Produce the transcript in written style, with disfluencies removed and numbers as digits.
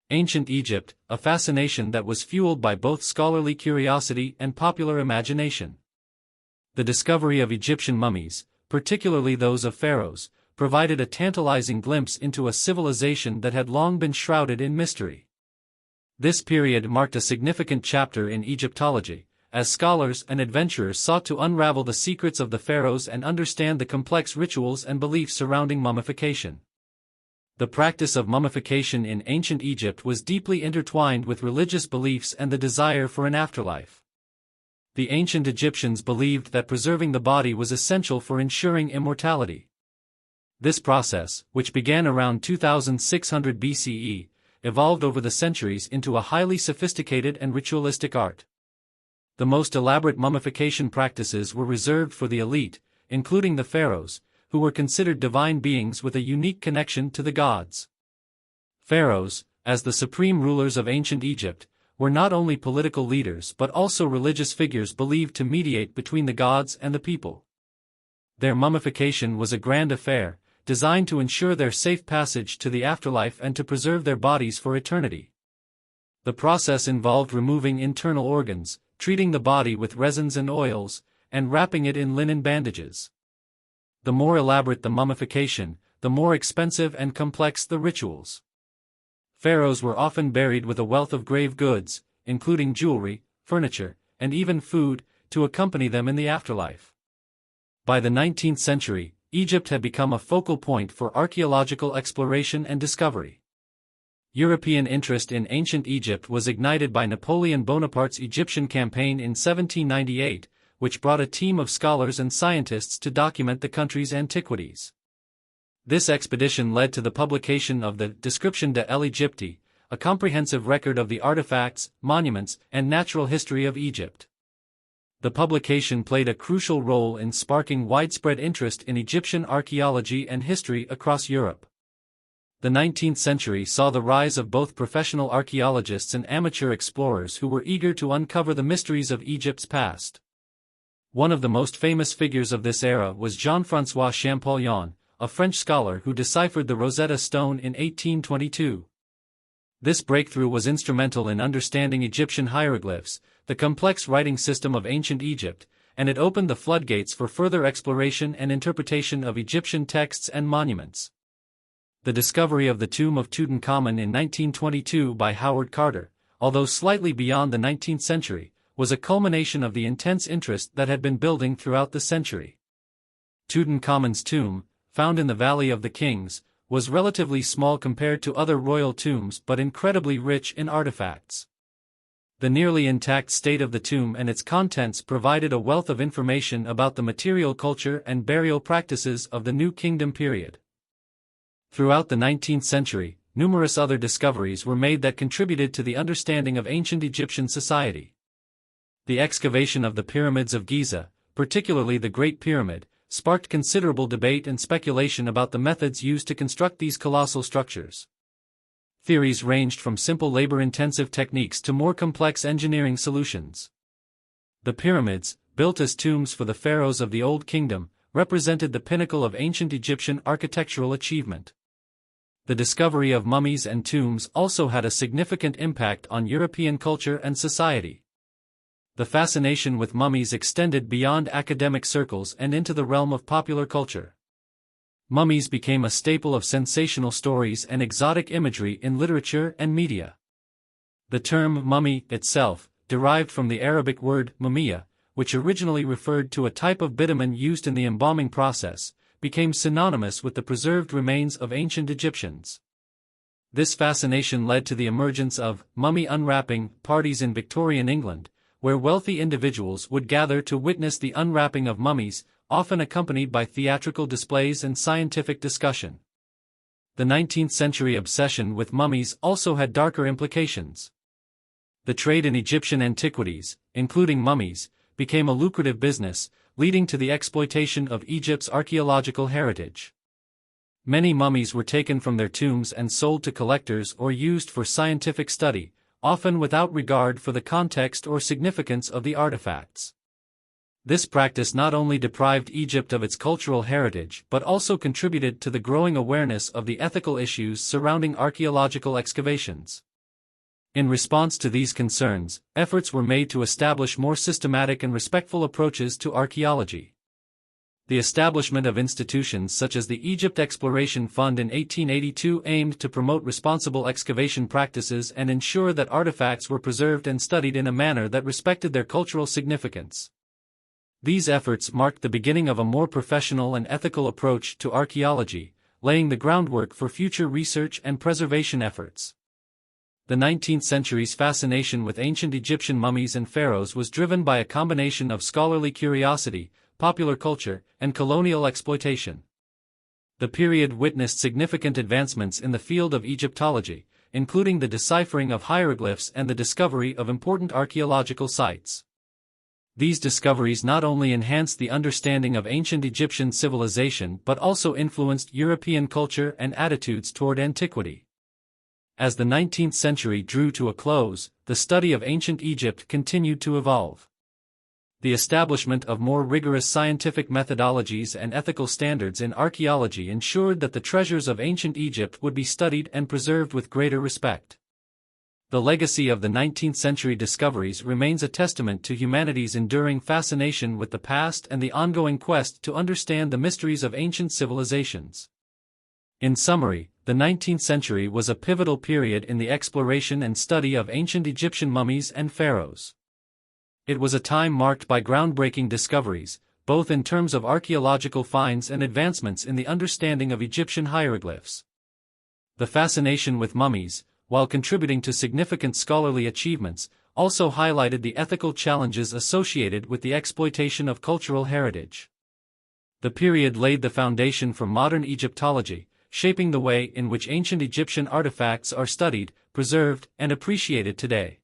Ancient Egypt, a fascination that was fueled by both scholarly curiosity and popular imagination. The discovery of Egyptian mummies, particularly those of pharaohs, provided a tantalizing glimpse into a civilization that had long been shrouded in mystery. This period marked a significant chapter in Egyptology, as scholars and adventurers sought to unravel the secrets of the pharaohs and understand the complex rituals and beliefs surrounding mummification. The practice of mummification in ancient Egypt was deeply intertwined with religious beliefs and the desire for an afterlife. The ancient Egyptians believed that preserving the body was essential for ensuring immortality. This process, which began around 2600 BCE, evolved over the centuries into a highly sophisticated and ritualistic art. The most elaborate mummification practices were reserved for the elite, including the pharaohs, who were considered divine beings with a unique connection to the gods. Pharaohs, as the supreme rulers of ancient Egypt, were not only political leaders but also religious figures believed to mediate between the gods and the people. Their mummification was a grand affair, designed to ensure their safe passage to the afterlife and to preserve their bodies for eternity. The process involved removing internal organs, treating the body with resins and oils, and wrapping it in linen bandages. The more elaborate the mummification, the more expensive and complex the rituals. Pharaohs were often buried with a wealth of grave goods, including jewelry, furniture, and even food, to accompany them in the afterlife. By the 19th century, Egypt had become a focal point for archaeological exploration and discovery. European interest in ancient Egypt was ignited by Napoleon Bonaparte's Egyptian campaign in 1798, which brought a team of scholars and scientists to document the country's antiquities. This expedition led to the publication of the Description de l'Egypte, a comprehensive record of the artifacts, monuments, and natural history of Egypt. The publication played a crucial role in sparking widespread interest in Egyptian archaeology and history across Europe. The 19th century saw the rise of both professional archaeologists and amateur explorers who were eager to uncover the mysteries of Egypt's past. One of the most famous figures of this era was Jean-François Champollion, a French scholar who deciphered the Rosetta Stone in 1822. This breakthrough was instrumental in understanding Egyptian hieroglyphs, the complex writing system of ancient Egypt, and it opened the floodgates for further exploration and interpretation of Egyptian texts and monuments. The discovery of the tomb of Tutankhamun in 1922 by Howard Carter, although slightly beyond the 19th century, was a culmination of the intense interest that had been building throughout the century. Tutankhamun's tomb, found in the Valley of the Kings, was relatively small compared to other royal tombs but incredibly rich in artifacts. The nearly intact state of the tomb and its contents provided a wealth of information about the material culture and burial practices of the New Kingdom period. Throughout the 19th century, numerous other discoveries were made that contributed to the understanding of ancient Egyptian society. The excavation of the pyramids of Giza, particularly the Great Pyramid, sparked considerable debate and speculation about the methods used to construct these colossal structures. Theories ranged from simple labor-intensive techniques to more complex engineering solutions. The pyramids, built as tombs for the pharaohs of the Old Kingdom, represented the pinnacle of ancient Egyptian architectural achievement. The discovery of mummies and tombs also had a significant impact on European culture and society. The fascination with mummies extended beyond academic circles and into the realm of popular culture. Mummies became a staple of sensational stories and exotic imagery in literature and media. The term mummy itself, derived from the Arabic word mumia, which originally referred to a type of bitumen used in the embalming process, became synonymous with the preserved remains of ancient Egyptians. This fascination led to the emergence of mummy unwrapping parties in Victorian England, where wealthy individuals would gather to witness the unwrapping of mummies, often accompanied by theatrical displays and scientific discussion. The 19th century obsession with mummies also had darker implications. The trade in Egyptian antiquities, including mummies, became a lucrative business, leading to the exploitation of Egypt's archaeological heritage. Many mummies were taken from their tombs and sold to collectors or used for scientific study, often without regard for the context or significance of the artifacts. This practice not only deprived Egypt of its cultural heritage but also contributed to the growing awareness of the ethical issues surrounding archaeological excavations. In response to these concerns, efforts were made to establish more systematic and respectful approaches to archaeology. The establishment of institutions such as the Egypt Exploration Fund in 1882 aimed to promote responsible excavation practices and ensure that artifacts were preserved and studied in a manner that respected their cultural significance. These efforts marked the beginning of a more professional and ethical approach to archaeology, laying the groundwork for future research and preservation efforts. The 19th century's fascination with ancient Egyptian mummies and pharaohs was driven by a combination of scholarly curiosity, popular culture, and colonial exploitation. The period witnessed significant advancements in the field of Egyptology, including the deciphering of hieroglyphs and the discovery of important archaeological sites. These discoveries not only enhanced the understanding of ancient Egyptian civilization but also influenced European culture and attitudes toward antiquity. As the 19th century drew to a close, the study of ancient Egypt continued to evolve. The establishment of more rigorous scientific methodologies and ethical standards in archaeology ensured that the treasures of ancient Egypt would be studied and preserved with greater respect. The legacy of the 19th century discoveries remains a testament to humanity's enduring fascination with the past and the ongoing quest to understand the mysteries of ancient civilizations. In summary, the 19th century was a pivotal period in the exploration and study of ancient Egyptian mummies and pharaohs. It was a time marked by groundbreaking discoveries, both in terms of archaeological finds and advancements in the understanding of Egyptian hieroglyphs. The fascination with mummies, while contributing to significant scholarly achievements, also highlighted the ethical challenges associated with the exploitation of cultural heritage. The period laid the foundation for modern Egyptology, shaping the way in which ancient Egyptian artifacts are studied, preserved, and appreciated today.